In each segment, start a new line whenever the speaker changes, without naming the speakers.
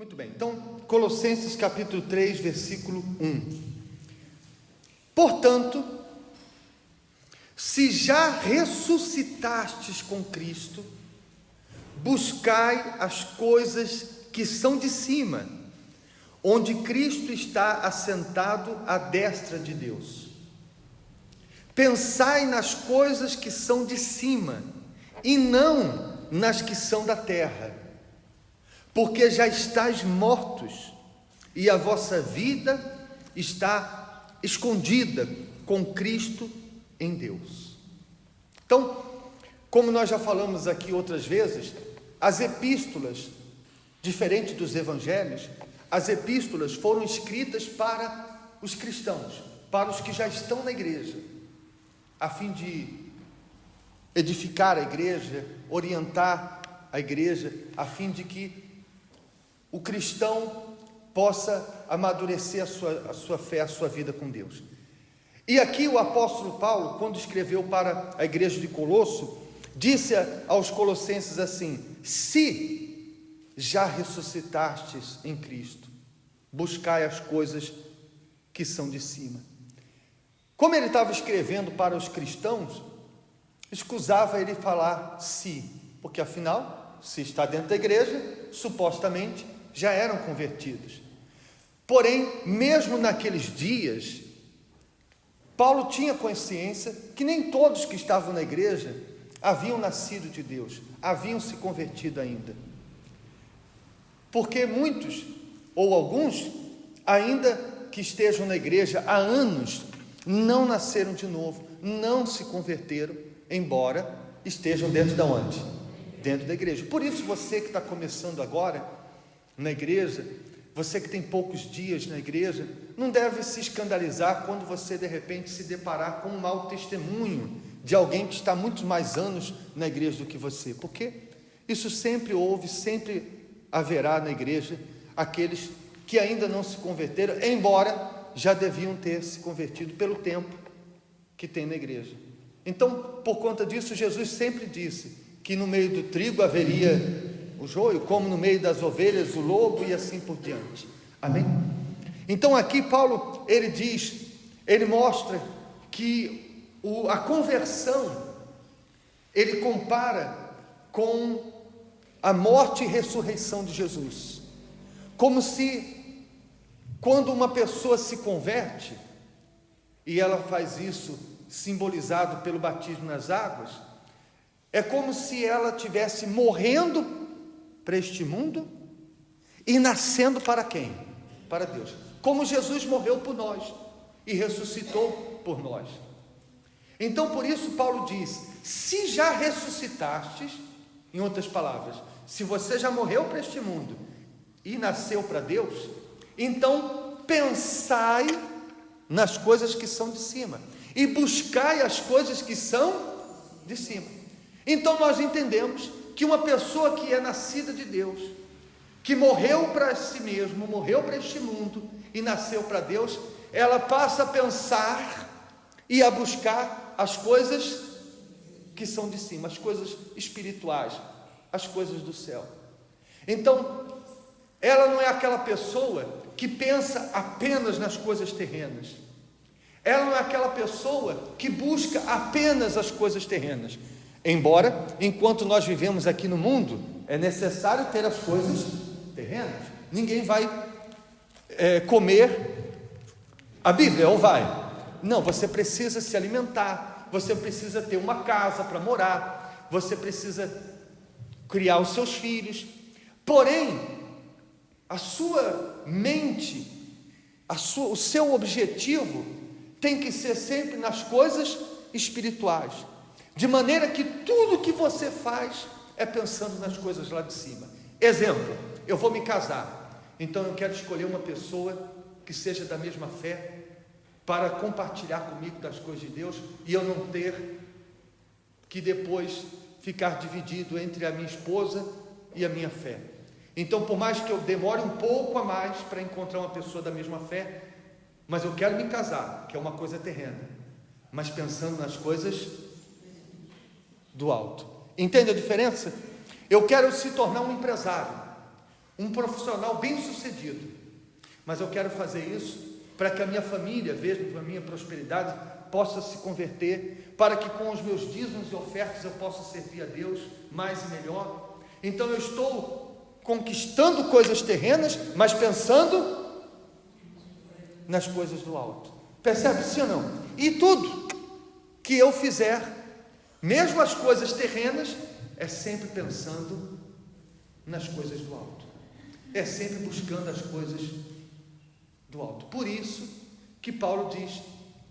Muito bem, então, Colossenses capítulo 3, versículo 1. Portanto, se já ressuscitastes com Cristo, buscai as coisas que são de cima, onde Cristo está assentado à destra de Deus. Pensai nas coisas que são de cima, e não nas que são da terra, porque já estáis mortos, e a vossa vida está escondida com Cristo em Deus. Então, como nós já falamos aqui outras vezes, as epístolas, diferente dos evangelhos, as epístolas foram escritas para os cristãos, para os que já estão na igreja, a fim de edificar a igreja, orientar a igreja, a fim de que o cristão possa amadurecer a sua fé, a sua vida com Deus. E aqui o apóstolo Paulo, quando escreveu para a igreja de Colosso, disse aos colossenses assim: se já ressuscitastes em Cristo, buscai as coisas que são de cima. Como ele estava escrevendo para os cristãos, escusava ele falar se, porque afinal, se está dentro da igreja, supostamente já eram convertidos. Porém, mesmo naqueles dias, Paulo tinha consciência que nem todos que estavam na igreja haviam nascido de Deus, haviam se convertido ainda. Porque muitos, ou alguns, ainda que estejam na igreja há anos, não nasceram de novo, não se converteram, embora estejam dentro de onde? Dentro da igreja. Por isso, você que está começando agora na igreja, você que tem poucos dias na igreja, não deve se escandalizar quando você de repente se deparar com um mau testemunho de alguém que está muitos mais anos na igreja do que você, porque isso sempre houve, sempre haverá na igreja aqueles que ainda não se converteram, embora já deviam ter se convertido pelo tempo que tem na igreja. Então, por conta disso, Jesus sempre disse que no meio do trigo haveria o joio, como no meio das ovelhas o lobo, e assim por diante. Amém? Então aqui Paulo, ele diz, ele mostra que a conversão, ele compara com a morte e ressurreição de Jesus, como se quando uma pessoa se converte, e ela faz isso simbolizado pelo batismo nas águas, é como se ela estivesse morrendo para este mundo e nascendo para quem? Para Deus. Como Jesus morreu por nós e ressuscitou por nós. Então, por isso Paulo diz: se já ressuscitastes, em outras palavras, se você já morreu para este mundo e nasceu para Deus, então pensai nas coisas que são de cima e buscai as coisas que são de cima. Então nós entendemos que uma pessoa que é nascida de Deus, que morreu para si mesmo, morreu para este mundo e nasceu para Deus, ela passa a pensar e a buscar as coisas que são de cima, as coisas espirituais, as coisas do céu. Então, ela não é aquela pessoa que pensa apenas nas coisas terrenas, ela não é aquela pessoa que busca apenas as coisas terrenas. Embora, enquanto nós vivemos aqui no mundo, é necessário ter as coisas terrenas. Ninguém vai comer a Bíblia, ou vai? Não, você precisa se alimentar, você precisa ter uma casa para morar, você precisa criar os seus filhos. Porém, a sua mente, o seu objetivo tem que ser sempre nas coisas espirituais. De maneira que tudo que você faz é pensando nas coisas lá de cima. Exemplo, eu vou me casar, então eu quero escolher uma pessoa que seja da mesma fé, para compartilhar comigo das coisas de Deus, e eu não ter que depois ficar dividido entre a minha esposa e a minha fé. Então, por mais que eu demore um pouco a mais para encontrar uma pessoa da mesma fé, mas eu quero me casar, que é uma coisa terrena, mas pensando nas coisas do alto. Entende a diferença? Eu quero se tornar um empresário. um profissional bem-sucedido, mas eu quero fazer isso para que a minha família veja a minha prosperidade, possa se converter, para que com os meus dízimos e ofertas eu possa servir a Deus mais e melhor. Então eu estou conquistando coisas terrenas, mas pensando nas coisas do alto. Percebe, sim ou não? E tudo que eu fizer, mesmo as coisas terrenas, é sempre pensando nas coisas do alto, é sempre buscando as coisas do alto. Por isso que Paulo diz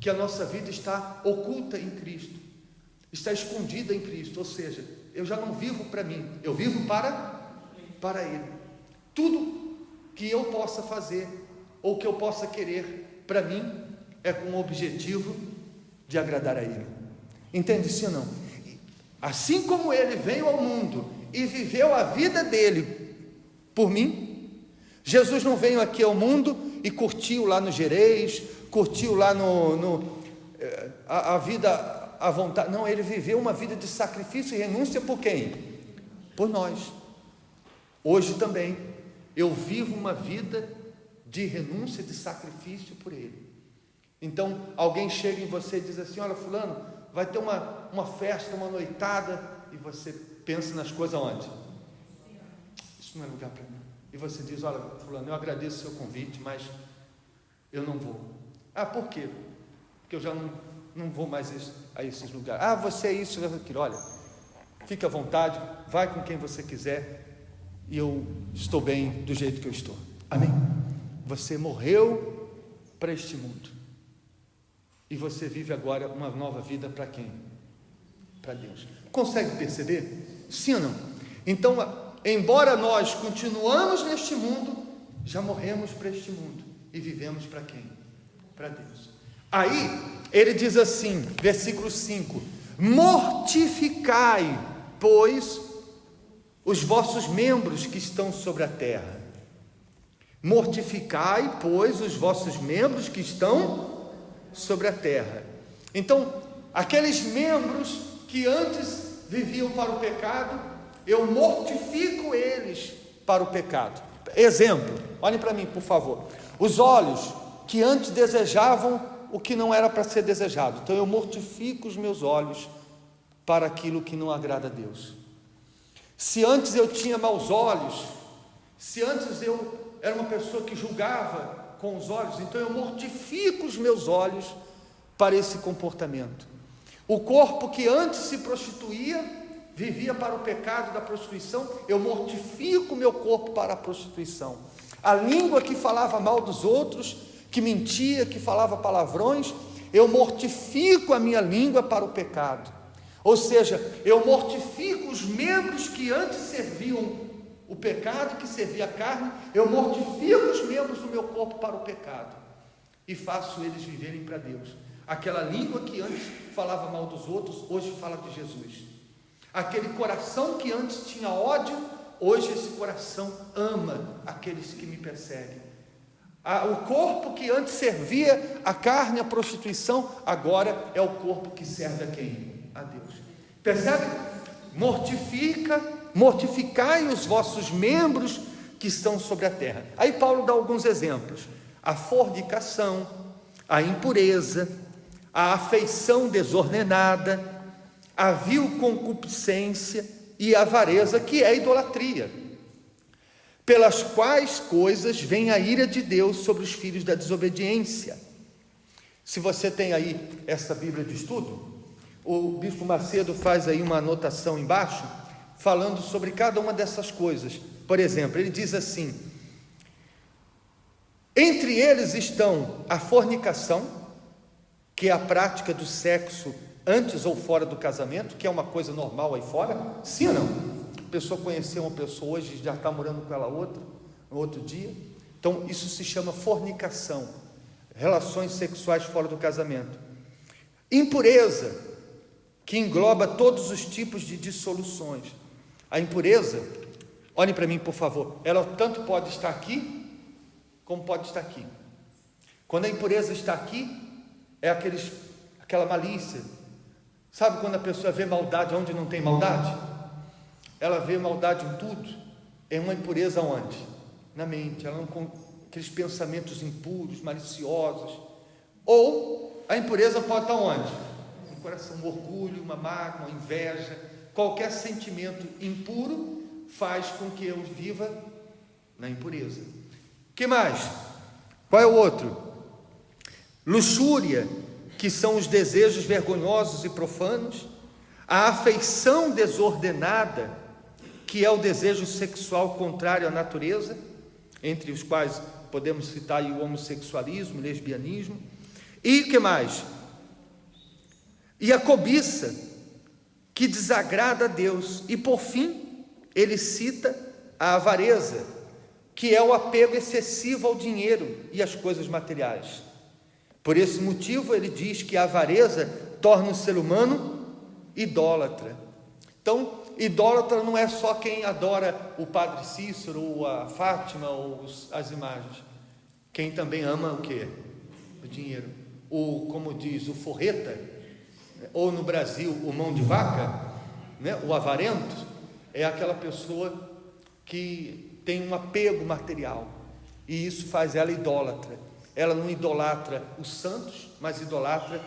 que a nossa vida está oculta em Cristo, está escondida em Cristo, ou seja, eu já não vivo para mim, eu vivo para Ele. Tudo que eu possa fazer, ou que eu possa querer para mim, é com o objetivo de agradar a Ele. Entende sim ou não? Assim como Ele veio ao mundo e viveu a vida dele por mim, Jesus não veio aqui ao mundo e curtiu lá no Gerês, curtiu lá a vida à vontade. Não, Ele viveu uma vida de sacrifício e renúncia por quem? Por nós. Hoje também eu vivo uma vida de renúncia, de sacrifício por Ele. Então alguém chega em você e diz assim: olha, fulano, vai ter uma festa, uma noitada, e você pensa nas coisas onde? Isso não é lugar para mim. E você diz: olha, fulano, eu agradeço o seu convite, mas eu não vou. Ah, por quê? Porque eu já não vou mais a esses lugares. Ah, você é isso, aquilo. Olha, fique à vontade, vai com quem você quiser, e eu estou bem do jeito que eu estou. Amém? Você morreu para este mundo, e você vive agora uma nova vida para quem? Para Deus. Consegue perceber? Sim ou não? Então, embora nós continuamos neste mundo, já morremos para este mundo e vivemos para quem? Para Deus. Aí ele diz assim, versículo 5: mortificai, pois, os vossos membros que estão sobre a terra. Mortificai, pois, os vossos membros que estão sobre a terra. Então, aqueles membros que antes viviam para o pecado, eu mortifico eles para o pecado. Exemplo, olhem para mim, por favor. Os olhos que antes desejavam o que não era para ser desejado, então eu mortifico os meus olhos para aquilo que não agrada a Deus. Se antes eu tinha maus olhos, se antes eu era uma pessoa que julgava com os olhos, então eu mortifico os meus olhos para esse comportamento. O corpo que antes se prostituía, vivia para o pecado da prostituição, eu mortifico o meu corpo para a prostituição. A língua que falava mal dos outros, que mentia, que falava palavrões, eu mortifico a minha língua para o pecado. Ou seja, eu mortifico os membros que antes serviam o pecado, que servia a carne, eu mortifico os membros do meu corpo para o pecado e faço eles viverem para Deus. Aquela língua que antes falava mal dos outros, hoje fala de Jesus. Aquele coração que antes tinha ódio, hoje esse coração ama aqueles que me perseguem. O corpo que antes servia a carne, a prostituição, agora é o corpo que serve a quem? A Deus. Percebe? Mortificai os vossos membros que estão sobre a terra. Aí Paulo dá alguns exemplos: a fornicação, a impureza, a afeição desordenada, a vil concupiscência e a avareza, que é a idolatria, pelas quais coisas vem a ira de Deus sobre os filhos da desobediência. Se você tem aí essa Bíblia de estudo, o Bispo Macedo faz aí uma anotação embaixo, falando sobre cada uma dessas coisas. Por exemplo, ele diz assim: entre eles estão a fornicação, que é a prática do sexo antes ou fora do casamento, que é uma coisa normal aí fora, sim ou não? A pessoa conheceu uma pessoa hoje, já está morando com ela outra, no outro dia, então isso se chama fornicação, relações sexuais fora do casamento. Impureza, que engloba todos os tipos de dissoluções. A impureza, olhem para mim por favor, ela tanto pode estar aqui, como pode estar aqui. Quando a impureza está aqui, é aquela malícia. Sabe quando a pessoa vê maldade onde não tem maldade? Ela vê maldade em tudo. É uma impureza onde? na mente, ela não, aqueles pensamentos impuros, maliciosos. Ou a impureza pode estar onde? No coração, um orgulho, uma mágoa, uma inveja, qualquer sentimento impuro faz com que eu viva na impureza. O que mais? Qual é o outro? Luxúria, que são os desejos vergonhosos e profanos. A afeição desordenada, que é o desejo sexual contrário à natureza, entre os quais podemos citar aí o homossexualismo, o lesbianismo. E o que mais? E a cobiça, que desagrada a Deus. E por fim, ele cita a avareza, que é o apego excessivo ao dinheiro e às coisas materiais. Por esse motivo, ele diz que a avareza torna o ser humano idólatra. Então, idólatra não é só quem adora o Padre Cícero, ou a Fátima, ou as imagens. Quem também ama o quê? O dinheiro. O, como diz, o forreta, ou no Brasil, o mão de vaca, né? O avarento, é aquela pessoa que tem um apego material, e isso faz ela idólatra. Ela não idolatra os santos, mas idolatra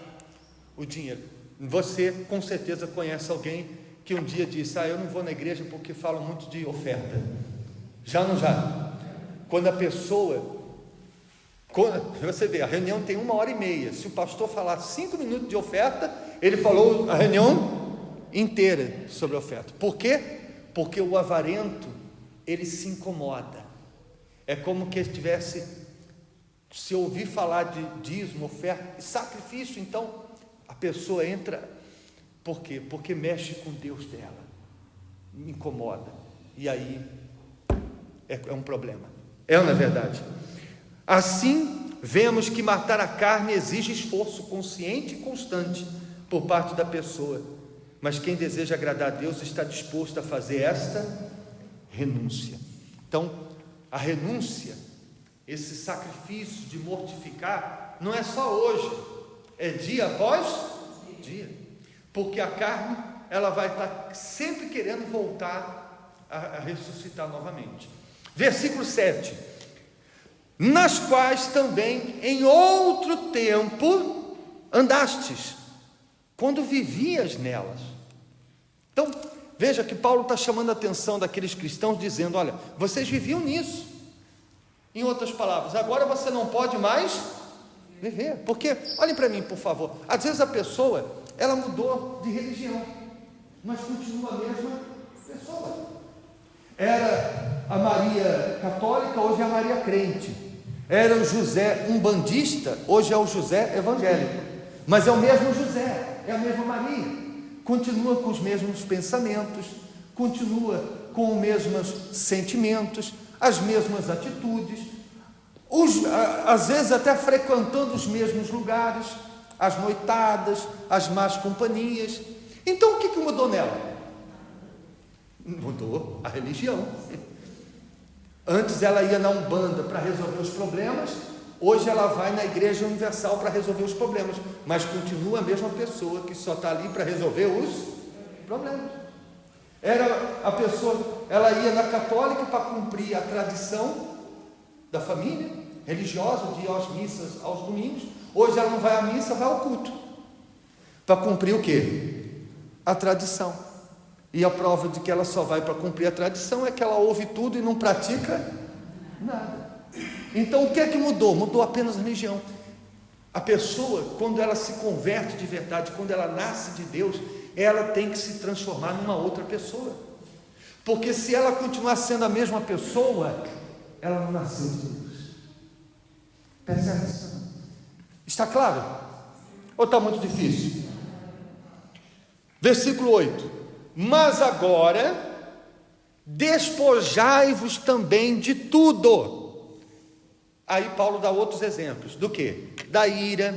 o dinheiro. Você com certeza conhece alguém que um dia disse: eu não vou na igreja porque falam muito de oferta. Já ou não já? Quando a pessoa, você vê, a reunião tem 1h30, se o pastor falar 5 minutos de oferta, ele falou a reunião inteira sobre a oferta. Por quê? Porque o avarento, ele se incomoda. É como que ele tivesse, se ouvir falar de dízimo, oferta e sacrifício, então a pessoa entra. Por quê? Porque mexe com Deus dela, incomoda, e aí é um problema. É ou não é verdade? Assim, vemos que matar a carne exige esforço consciente e constante por parte da pessoa, mas quem deseja agradar a Deus está disposto a fazer esta renúncia. Então, a renúncia, esse sacrifício de mortificar, não é só hoje, é dia após dia, porque a carne, ela vai estar sempre querendo voltar a ressuscitar novamente. Versículo 7: nas quais também em outro tempo andastes, quando vivias nelas. Então, veja que Paulo está chamando a atenção daqueles cristãos, dizendo: olha, vocês viviam nisso. Em outras palavras, agora você não pode mais viver. Porque, olhem para mim, por favor, às vezes a pessoa, ela mudou de religião, mas continua a mesma pessoa. Era a Maria católica, hoje é a Maria crente. Era o José umbandista, hoje é o José evangélico. Mas é o mesmo José, é a mesma Maria. Continua com os mesmos pensamentos, continua com os mesmos sentimentos, as mesmas atitudes, às vezes até frequentando os mesmos lugares, as noitadas, as más companhias. Então o que mudou nela? Mudou a religião. Antes ela ia na Umbanda para resolver os problemas, hoje ela vai na Igreja Universal para resolver os problemas, mas continua a mesma pessoa que só está ali para resolver os problemas. Era a pessoa, ela ia na católica para cumprir a tradição da família religiosa, de ir às missas aos domingos. Hoje ela não vai à missa, vai ao culto, para cumprir o quê? A tradição. E a prova de que ela só vai para cumprir a tradição é que ela ouve tudo e não pratica nada. Então o que é que mudou? Mudou apenas a religião. A pessoa, quando ela se converte de verdade, quando ela nasce de Deus, ela tem que se transformar numa outra pessoa. Porque se ela continuar sendo a mesma pessoa, ela não nasceu de Deus. Percebe isso? Está claro? Ou está muito difícil? Versículo 8: mas agora despojai-vos também de tudo. Aí Paulo dá outros exemplos. Do que? Da ira,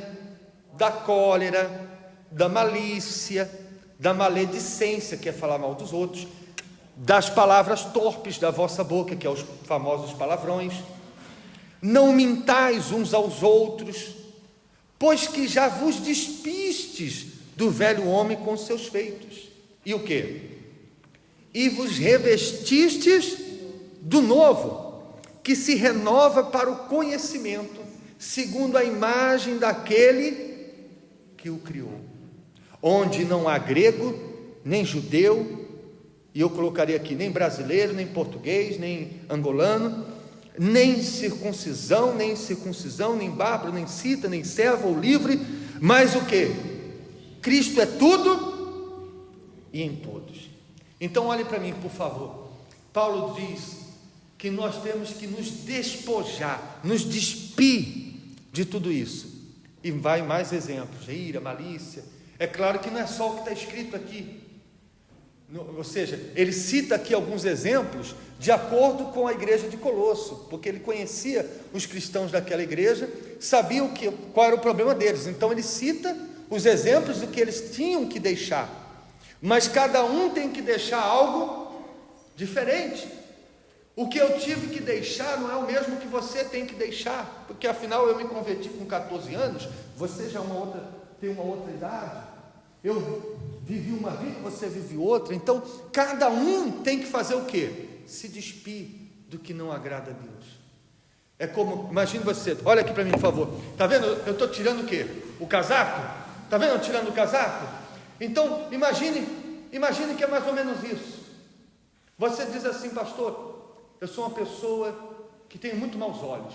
da cólera, da malícia, da maledicência, que é falar mal dos outros, das palavras torpes da vossa boca, que é os famosos palavrões. Não mintais uns aos outros, pois que já vos despistes do velho homem com seus feitos. E o quê? E vos revestistes do novo, que se renova para o conhecimento, segundo a imagem daquele que o criou, onde não há grego, nem judeu, e eu colocaria aqui, nem brasileiro, nem português, nem angolano, nem circuncisão, nem bárbaro, nem cita, nem servo ou livre, mas o que? Cristo é tudo e em todos. Então olhe para mim, por favor. Paulo diz que nós temos que nos despojar, nos despir de tudo isso. E vai mais exemplos: ira, malícia. É claro que não é só o que está escrito aqui. Ou seja, ele cita aqui alguns exemplos de acordo com a igreja de Colosso, porque ele conhecia os cristãos daquela igreja, sabia qual era o problema deles. Então ele cita os exemplos do que eles tinham que deixar, mas cada um tem que deixar algo diferente. O que eu tive que deixar não é o mesmo que você tem que deixar, porque afinal eu me converti com 14 anos, você já tem uma outra idade, eu vivi uma vida, você vive outra. Então cada um tem que fazer o quê? Se despir do que não agrada a Deus. É como, imagine você, olha aqui para mim, por favor, está vendo, eu estou tirando o quê? O casaco? Está vendo eu tirando o casaco? Então imagine que é mais ou menos isso. Você diz assim: pastor, eu sou uma pessoa que tem muito maus olhos.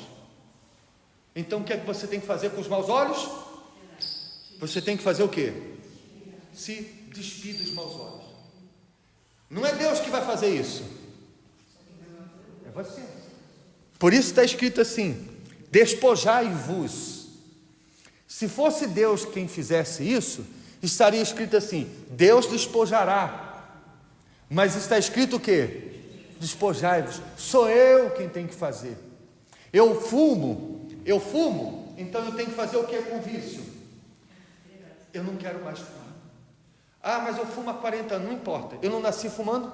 Então o que é que você tem que fazer com os maus olhos? Você tem que fazer o quê? Se despir dos maus olhos. Não é Deus que vai fazer isso, é você. Por isso está escrito assim: despojai-vos. Se fosse Deus quem fizesse isso, estaria escrito assim: Deus despojará. Mas está escrito o quê? Despojai-vos. Sou eu quem tem que fazer. Eu fumo, então eu tenho que fazer o que com vício? Eu não quero mais fumar. Ah, mas eu fumo há 40 anos, não importa, eu não nasci fumando,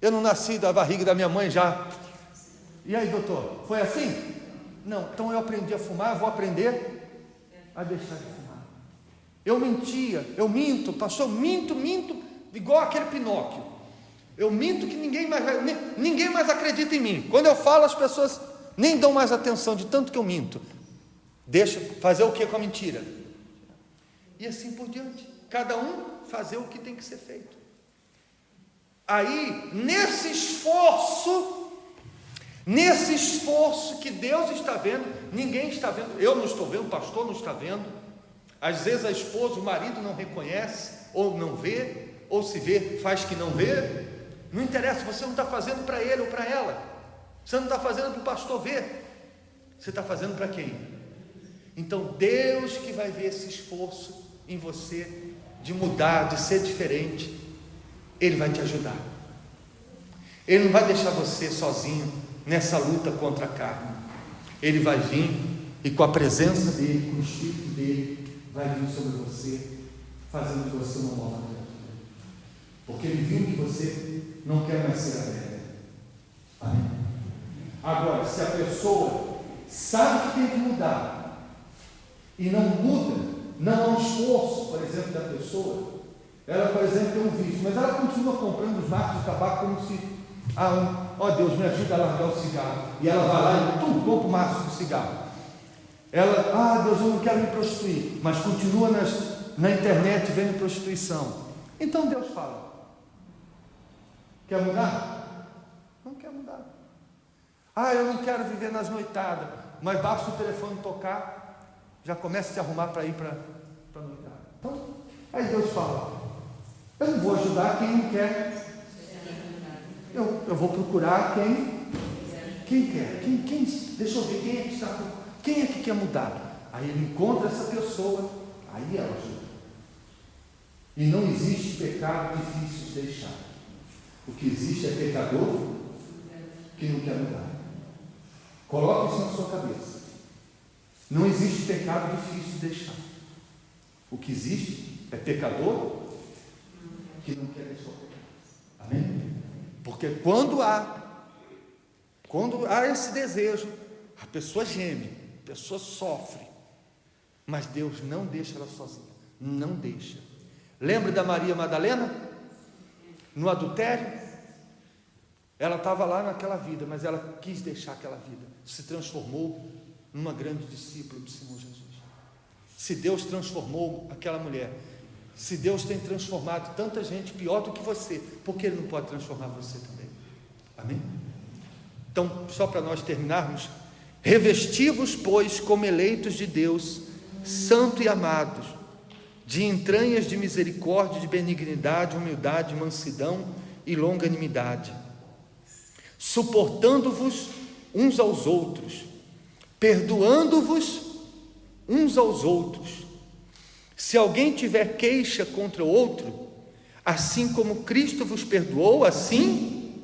eu não nasci da barriga da minha mãe já. E aí, doutor, foi assim? Não, então eu aprendi a fumar, eu vou aprender a deixar de fumar. Eu minto, pastor, minto, igual aquele Pinóquio. Eu minto que ninguém mais acredita em mim. Quando eu falo, as pessoas nem dão mais atenção de tanto que eu minto. Deixa fazer o que com a mentira? E assim por diante. Cada um fazer o que tem que ser feito. Aí, nesse esforço que Deus está vendo, ninguém está vendo, eu não estou vendo, o pastor não está vendo, às vezes a esposa, o marido não reconhece, ou não vê, ou se vê, faz que não vê, não interessa, você não está fazendo para ele ou para ela, você não está fazendo para o pastor ver, você está fazendo para quem? Então Deus que vai ver esse esforço em você, de mudar, de ser diferente, Ele vai te ajudar. Ele não vai deixar você sozinho nessa luta contra a carne. Ele vai vir e com a presença dEle, com o Espírito dEle, vai vir sobre você, fazendo de você uma nova criatura. Porque Ele viu que você não quer mais ser a velha. Amém? Agora, se a pessoa sabe que tem que mudar e não muda, não há um esforço, por exemplo, da pessoa, ela, por exemplo, tem um vício, mas ela continua comprando os maços de tabaco como se, Deus me ajuda a largar o cigarro, e ela vai lá e compra o maço de cigarro. Ela, Deus, eu não quero me prostituir, mas continua na internet vendo prostituição. Então Deus fala: quer mudar? Não quer mudar. Eu não quero viver nas noitadas, mas basta o telefone tocar, já começa a se arrumar para ir para a noitada. Então, aí Deus fala: eu não vou ajudar quem não quer, eu vou procurar quem quer, deixa eu ver quem é que quer mudar. Aí ele encontra essa pessoa, aí ela ajuda. E não existe pecado difícil de deixar. O que existe é pecador que não quer mudar. Coloque isso na sua cabeça. Não existe pecado difícil de deixar. O que existe é pecador que não quer deixar o pecado. Amém? Porque quando há esse desejo, a pessoa geme, a pessoa sofre, mas Deus não deixa ela sozinha. Não deixa. Lembra da Maria Madalena? No adultério? Ela estava lá naquela vida, mas ela quis deixar aquela vida, se transformou numa grande discípula do Senhor Jesus. Se Deus transformou aquela mulher, se Deus tem transformado tanta gente pior do que você, por que Ele não pode transformar você também? Amém? Então, só para nós terminarmos, revesti-vos, pois, como eleitos de Deus, santos e amados, de entranhas de misericórdia, de benignidade, humildade, mansidão e longanimidade, suportando-vos uns aos outros, perdoando-vos uns aos outros. Se alguém tiver queixa contra o outro, assim como Cristo vos perdoou, assim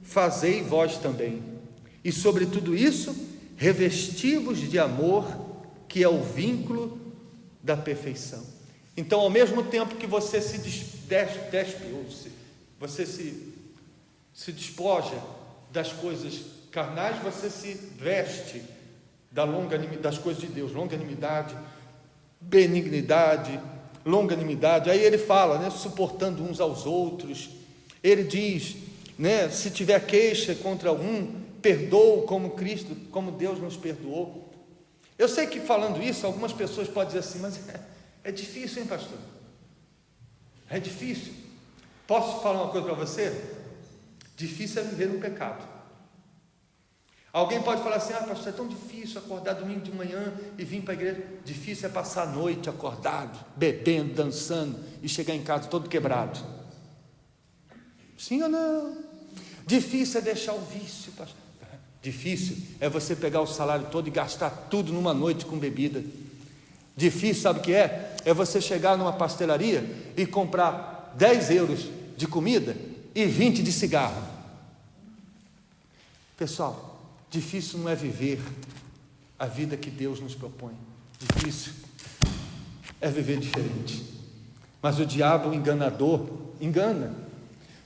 fazei vós também. E sobre tudo isso, revesti-vos de amor, que é o vínculo da perfeição. Então, ao mesmo tempo que você se você se despoja das coisas carnais, você se veste das coisas de Deus, longanimidade, benignidade, longanimidade. Aí ele fala, suportando uns aos outros. Ele diz, se tiver queixa contra algum, perdoa como Cristo, como Deus nos perdoou. Eu sei que falando isso, algumas pessoas podem dizer assim, mas é difícil, hein, pastor? É difícil. Posso falar uma coisa para você? Difícil é viver no pecado. Alguém pode falar assim, pastor, é tão difícil acordar domingo de manhã e vir para a igreja. Difícil é passar a noite acordado, bebendo, dançando e chegar em casa todo quebrado. Sim ou não? Difícil é deixar o vício, pastor. Difícil é você pegar o salário todo e gastar tudo numa noite com bebida. Difícil, sabe o que é? É você chegar numa pastelaria e comprar 10 euros de comida e 20 de cigarro. Pessoal, difícil não é viver a vida que Deus nos propõe. Difícil é viver diferente. Mas o diabo enganador engana,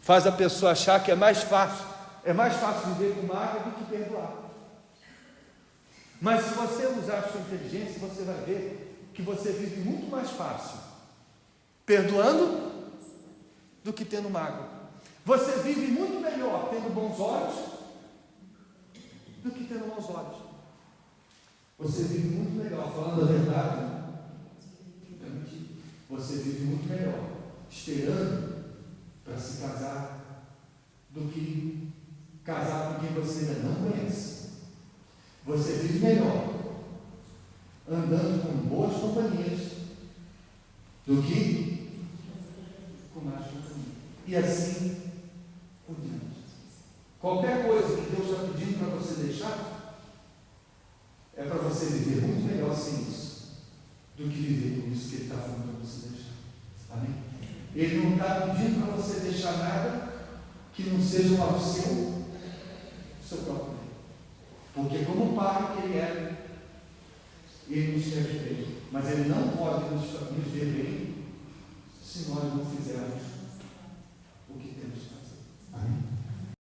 faz a pessoa achar que é mais fácil viver com mágoa do que perdoar. Mas se você usar a sua inteligência, você vai ver que você vive muito mais fácil perdoando do que tendo mágoa. Você vive muito melhor tendo bons olhos do que tendo maus olhos. Você vive muito melhor falando a verdade. Você vive muito melhor esperando para se casar do que casar com quem você ainda não conhece. Você vive melhor andando com boas companhias do que com más companhias. E assim por diante. Qualquer coisa que Deus está pedindo para você deixar, é para você viver muito melhor sem isso, do que viver com isso que Ele está falando para você deixar. Amém? Ele não está pedindo para você deixar nada que não seja ao seu próprio bem. Porque como Pai que Ele é, Ele nos quer bem. Mas Ele não pode nos ver bem se nós não fizermos